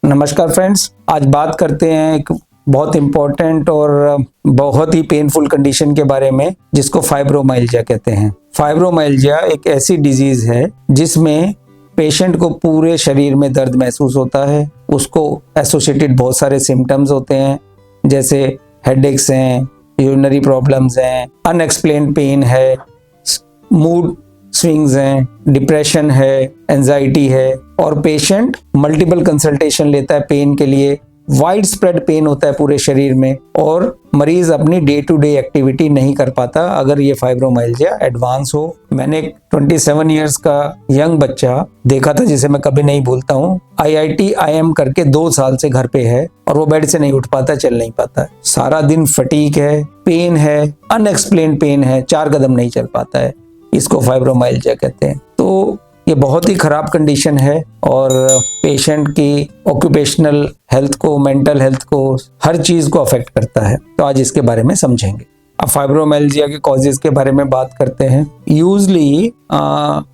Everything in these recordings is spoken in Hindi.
नमस्कार फ्रेंड्स, आज बात करते हैं एक बहुत इम्पोर्टेंट और बहुत ही पेनफुल कंडीशन के बारे में जिसको फाइब्रोमाइल्जिया कहते हैं। फाइब्रोमाइल्जिया एक ऐसी डिजीज है जिसमें पेशेंट को पूरे शरीर में दर्द महसूस होता है। उसको एसोसिएटेड बहुत सारे सिम्टम्स होते हैं, जैसे हेडेक्स हैं, यूरिनरी प्रॉब्लम्स हैं, अनएक्सप्लेन्ड पेन है, मूड स्विंग्स हैं, डिप्रेशन है, एंजाइटी है और पेशेंट मल्टीपल कंसल्टेशन लेता है पेन के लिए। वाइड स्प्रेड पेन होता है पूरे शरीर में और मरीज अपनी डे टू डे एक्टिविटी नहीं कर पाता अगर ये फाइब्रोमाइल्जिया एडवांस हो। मैंने एक 27 इयर्स का यंग बच्चा देखा था जिसे मैं कभी नहीं भूलता हूँ। IIM करके 2 साल से घर पे है और वो बेड से नहीं उठ पाता, चल नहीं पाता, सारा दिन फटीक है, पेन है, अनएक्सप्लेन्ड पेन है, 4 कदम नहीं चल पाता है। इसको फाइब्रोमाइल्जिया कहते हैं। तो ये बहुत ही खराब कंडीशन है और पेशेंट की ऑक्यूपेशनल हेल्थ को, मेंटल हेल्थ को, हर चीज को अफेक्ट करता है। तो आज इसके बारे में समझेंगे। अब फाइब्रोमाइल्जिया के कॉजेज के बारे में बात करते हैं। यूजली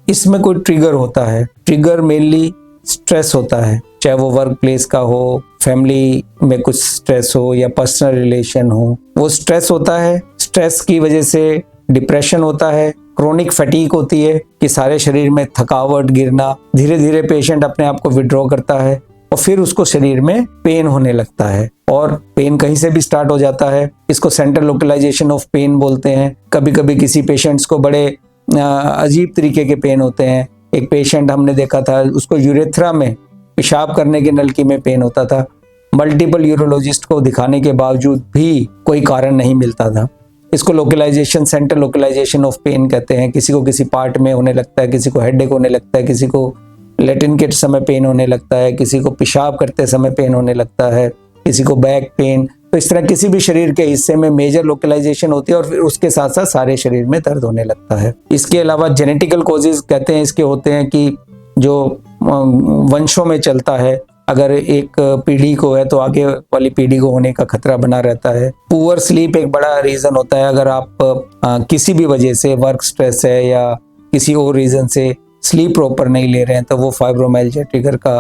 इसमें कोई ट्रिगर होता है। ट्रिगर मेनली स्ट्रेस होता है, चाहे वो वर्क प्लेस का हो, फैमिली में कुछ स्ट्रेस हो या पर्सनल रिलेशन हो, वो स्ट्रेस होता है। स्ट्रेस की वजह से डिप्रेशन होता है, क्रोनिक फटीक होती है कि सारे शरीर में थकावट, गिरना, धीरे धीरे पेशेंट अपने आप को विड्रॉ करता है और फिर उसको शरीर में पेन होने लगता है और पेन कहीं से भी स्टार्ट हो जाता है। इसको सेंट्रल लोकलाइजेशन ऑफ पेन बोलते हैं। कभी कभी किसी पेशेंट्स को बड़े अजीब तरीके के पेन होते हैं। एक पेशेंट हमने देखा था, उसको यूरेथ्रा में, पेशाब करने की नलकी में पेन होता था। मल्टीपल यूरोलॉजिस्ट को दिखाने के बावजूद भी कोई कारण नहीं मिलता था। इसको localization, central localization of pain कहते हैं। किसी को किसी पार्ट में होने लगता है, किसी को हेडेक होने लगता है, किसी को लैट्रिन के समय पेन होने लगता है, किसी को पेशाब करते समय पेन होने लगता है, किसी को बैक पेन। तो इस तरह किसी भी शरीर के हिस्से में मेजर लोकलाइजेशन होती है और फिर उसके साथ साथ सारे शरीर में दर्द होने लगता है। इसके अलावा जेनेटिकल कॉजेज कहते हैं इसके होते हैं कि जो वंशों में चलता है, अगर एक पीढ़ी को है तो आगे वाली पीढ़ी को होने का खतरा बना रहता है। पुअर स्लीप एक बड़ा रीजन होता है। अगर आप किसी भी वजह से, वर्क स्ट्रेस है या किसी और रीजन से स्लीप प्रॉपर नहीं ले रहे हैं तो वो फाइब्रोमाइल्जिया ट्रिगर का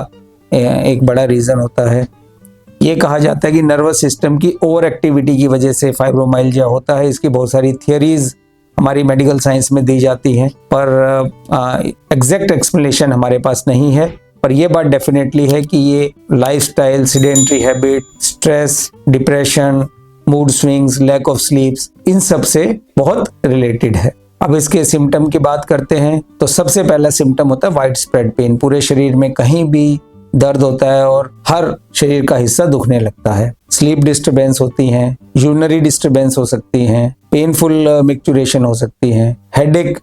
एक बड़ा रीजन होता है। ये कहा जाता है कि नर्वस सिस्टम की ओवर एक्टिविटी की वजह से फाइब्रोमाइल्जिया होता है। इसकी बहुत सारी थियरीज हमारी मेडिकल साइंस में दी जाती हैं, पर एग्जैक्ट एक्सप्लेनेशन हमारे पास नहीं है। पर यह बात डेफिनेटली है कि ये lifestyle, sedentary habit, stress, depression, mood swings, lack of sleeps, इन सब से बहुत रिलेटेड है। अब इसके सिम्टम की बात करते हैं तो सबसे पहला सिम्टम होता है वाइड स्प्रेड पेन। पूरे शरीर में कहीं भी दर्द होता है और हर शरीर का हिस्सा दुखने लगता है। स्लीप डिस्टर्बेंस होती हैं, यूरिनरी डिस्टर्बेंस हो सकती हैं, पेनफुल मिक्चुरेशन हो सकती हैं, हेडेक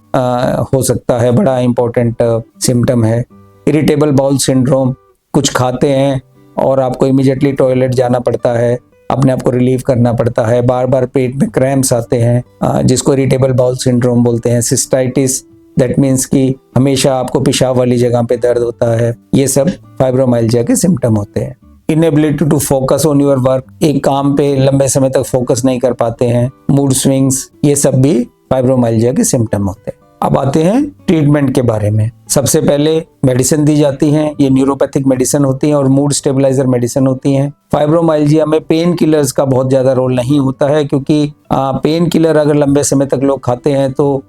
हो सकता है, बड़ा इंपॉर्टेंट सिम्टम है। इरिटेबल बाउल सिंड्रोम, कुछ खाते हैं और आपको इमीडिएटली टॉयलेट जाना पड़ता है, अपने आप को रिलीव करना पड़ता है, बार बार पेट में क्रैम्प्स आते हैं, जिसको इरिटेबल बाउल सिंड्रोम बोलते हैं। सिस्टाइटिस, दैट मीन्स कि हमेशा आपको पेशाब वाली जगह पे दर्द होता है। ये सब फाइब्रोमाइल्जिया के सिम्टम होते हैं। Inability to focus on your work, एक काम पे लंबे समय तक फोकस नहीं कर पाते हैं। मूड स्विंग्स, ये सब भी फाइब्रोमाइल्जिया के सिम्टम होते हैं। अब आते हैं ट्रीटमेंट के बारे में। सबसे पहले मेडिसिन दी जाती हैं, ये न्यूरोपैथिक मेडिसिन होती हैं और मूड स्टेबलाइजर मेडिसिन होती हैं। फाइब्रोमाइल्जिया में पेन किलर्स का बहुत ज्यादा रोल नहीं होता है, क्योंकि पेन किलर अगर लंबे समय तक लोग खाते हैं तो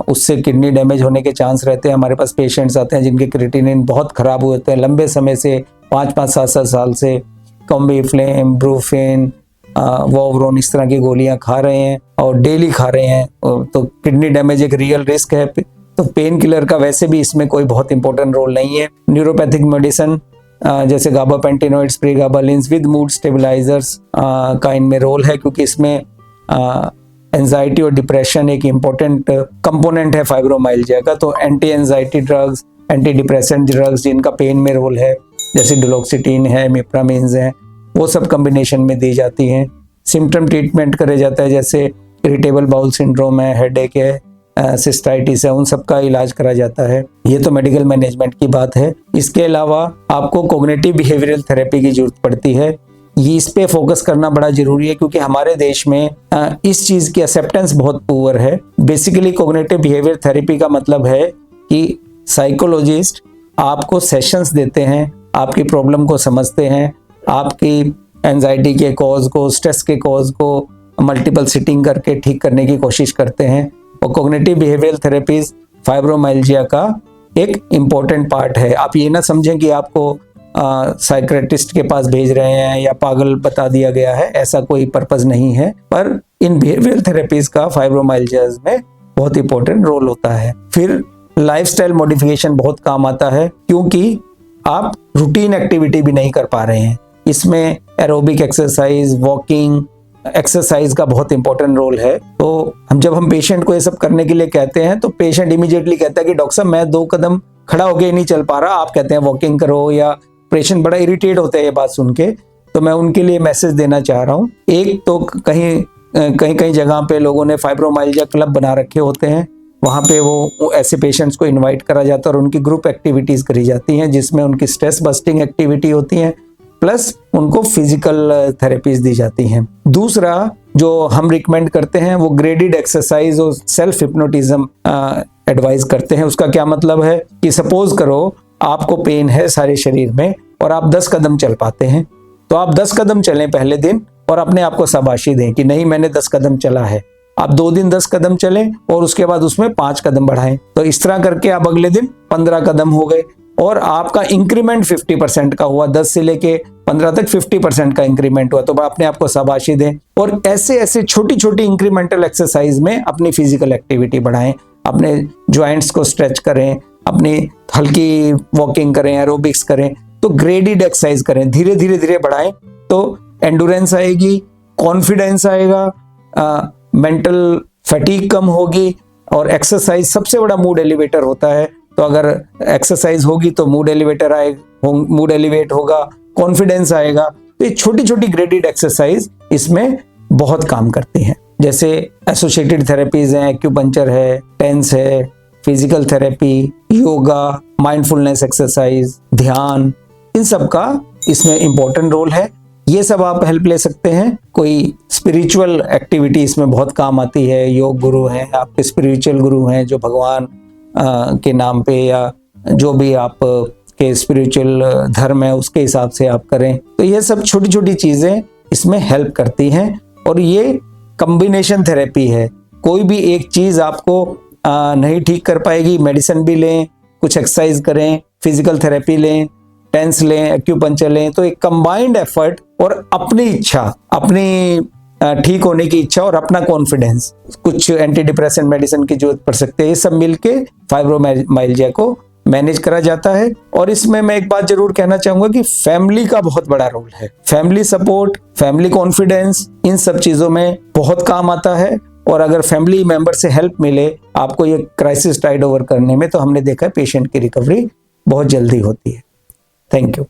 उससे किडनी डैमेज होने के चांस रहते हैं। हमारे पास पेशेंट्स आते हैं जिनके क्रिएटिनिन बहुत खराब हुए होते हैं, लंबे समय से 5-5, 7-7 साल से कॉम्बिफ्लेम, ब्रूफेन, वोवरोन, इस तरह की गोलियां खा रहे हैं और डेली खा रहे हैं, तो किडनी डैमेज एक रियल रिस्क है। तो पेन किलर का वैसे भी इसमें कोई बहुत इंपॉर्टेंट रोल नहीं है। न्यूरोपैथिक मेडिसिन जैसे गाबापेंटिनोइड्स, प्रीगाबालिन्स विद मूड स्टेबलाइजर्स का इनमें रोल है, क्योंकि इसमें एंजाइटी और डिप्रेशन एक इम्पोर्टेंट कंपोनेंट है फाइब्रोमाइल्जिया का। तो anti anxiety drugs, anti depressant drugs जिनका पेन में रोल है, जैसे डुलोक्सिटीन है, मिप्रामिन्स हैं, वो सब कॉम्बिनेशन में दी जाती हैं। सिम्टम ट्रीटमेंट करे जाता है, जैसे इरिटेबल बाउल सिंड्रोम है, हेडेक है, सिस्टाइटिस है, उन सब का इलाज करा जाता है। ये तो मेडिकल मैनेजमेंट की बात है। इसके अलावा आपको कॉग्निटिव बिहेवियरल थेरेपी की जरूरत पड़ती है। ये इस पे फोकस करना बड़ा जरूरी है, क्योंकि हमारे देश में इस चीज की एक्सेप्टेंस बहुत पुअर है। बेसिकली कॉग्निटिव बिहेवियर थेरेपी का मतलब है कि साइकोलॉजिस्ट आपको सेशंस देते हैं, आपकी प्रॉब्लम को समझते हैं, आपकी एंजाइटी के कॉज को, स्ट्रेस के कॉज को मल्टीपल सिटिंग करके ठीक करने की कोशिश करते हैं। और कॉग्निटिव बिहेवियरल थेरेपीज फाइब्रोमाइल्जिया का एक इम्पॉर्टेंट पार्ट है। आप ये ना समझें कि आपको साइकियाट्रिस्ट के पास भेज रहे हैं या पागल बता दिया गया है, ऐसा कोई पर्पस नहीं है। पर इन बिहेवियरल थेरेपीज का फाइब्रोमाइल्जिया में बहुत इंपॉर्टेंट रोल होता है। फिर लाइफस्टाइल मॉडिफिकेशन बहुत काम आता है, क्योंकि आप रूटीन एक्टिविटी भी नहीं कर पा रहे हैं। इसमें एरोबिक एक्सरसाइज, वॉकिंग एक्सरसाइज का बहुत इंपॉर्टेंट रोल है। तो जब हम पेशेंट को ये सब करने के लिए कहते हैं तो पेशेंट इमीडिएटली कहता है कि डॉक्टर साहब मैं 2 कदम खड़ा होके नहीं चल पा रहा, आप कहते हैं वॉकिंग करो, या पेशेंट बड़ा इरिटेट होता है ये बात सुन के। तो मैं उनके लिए मैसेज देना चाह रहा हूँ। एक तो कहीं जगह पे लोगों ने फाइब्रोमाइल्जिया क्लब बना रखे होते हैं, वहाँ पे वो ऐसे पेशेंट्स को इनवाइट करा जाता है और उनकी ग्रुप एक्टिविटीज करी जाती हैं, जिसमें उनकी स्ट्रेस बस्टिंग एक्टिविटी होती है, प्लस उनको फिजिकल थेरेपीज दी जाती हैं। दूसरा जो हम रिकमेंड करते हैं वो ग्रेडेड एक्सरसाइज और सेल्फ हिप्नोटिज्म एडवाइज करते हैं। उसका क्या मतलब है कि सपोज करो आपको पेन है सारे शरीर में और आप 10 कदम चल पाते हैं, तो आप 10 कदम चलें पहले दिन और अपने आप को शाबाशी दें कि नहीं मैंने 10 कदम चला है। आप 2 दिन 10 कदम चलें और उसके बाद उसमें 5 कदम बढ़ाएं। तो इस तरह करके आप अगले दिन 15 कदम हो गए और आपका इंक्रीमेंट 50% का हुआ। 10 से लेके 15 तक 50% का इंक्रीमेंट हुआ, तो अपने आप को शाबाशी दें। और ऐसे ऐसे छोटी छोटी इंक्रीमेंटल एक्सरसाइज में अपनी फिजिकल एक्टिविटी बढ़ाएं, अपने ज्वाइंट्स को स्ट्रेच करें, अपनी हल्की वॉकिंग करें, एरोबिक्स करें। तो ग्रेडेड एक्सरसाइज करें, धीरे धीरे धीरे बढ़ाएं, तो एंडोरेंस आएगी, कॉन्फिडेंस आएगा, मेंटल फटीग कम होगी। और एक्सरसाइज सबसे बड़ा मूड एलिवेटर होता है। तो अगर एक्सरसाइज होगी तो मूड एलिवेट होगा, कॉन्फिडेंस आएगा। तो ये छोटी छोटी ग्रेडेड एक्सरसाइज इसमें बहुत काम करती हैं। जैसे एसोसिएटेड थेरेपीज हैं, एक्यूपंक्चर है, टेंस है, physical therapy, yoga, mindfulness exercise, ध्यान, इन सब का इसमें इंपॉर्टेंट रोल है। ये सब आप हेल्प ले सकते हैं। कोई स्पिरिचुअल एक्टिविटी इसमें बहुत काम आती है। योग गुरु हैं, आपके स्पिरिचुअल गुरु हैं जो भगवान के नाम पे या जो भी आप के स्पिरिचुअल धर्म है उसके हिसाब से आप करें। तो ये सब छोटी छोटी चीजें इसमें हेल्प करती हैं। और ये कॉम्बिनेशन थेरेपी है, कोई भी एक चीज आपको नहीं ठीक कर पाएगी। मेडिसिन भी लें, कुछ एक्सरसाइज करें, फिजिकल थेरेपी लें, टेंस लें, एक्यूपंक्चर लें, तो एक कंबाइंड एफर्ट और अपनी इच्छा, अपनी ठीक होने की इच्छा और अपना कॉन्फिडेंस, कुछ एंटी डिप्रेसेंट मेडिसिन की जरूरत पड़ सकती है, ये सब मिलके फाइब्रोमाइल्जिया को मैनेज करा जाता है। और इसमें मैं एक बात जरूर कहना चाहूंगा कि फैमिली का बहुत बड़ा रोल है। फैमिली सपोर्ट, फैमिली कॉन्फिडेंस, इन सब चीजों में बहुत काम आता है। और अगर फैमिली मेंबर से हेल्प मिले आपको ये क्राइसिस टाइड ओवर करने में, तो हमने देखा है पेशेंट की रिकवरी बहुत जल्दी होती है। Thank you.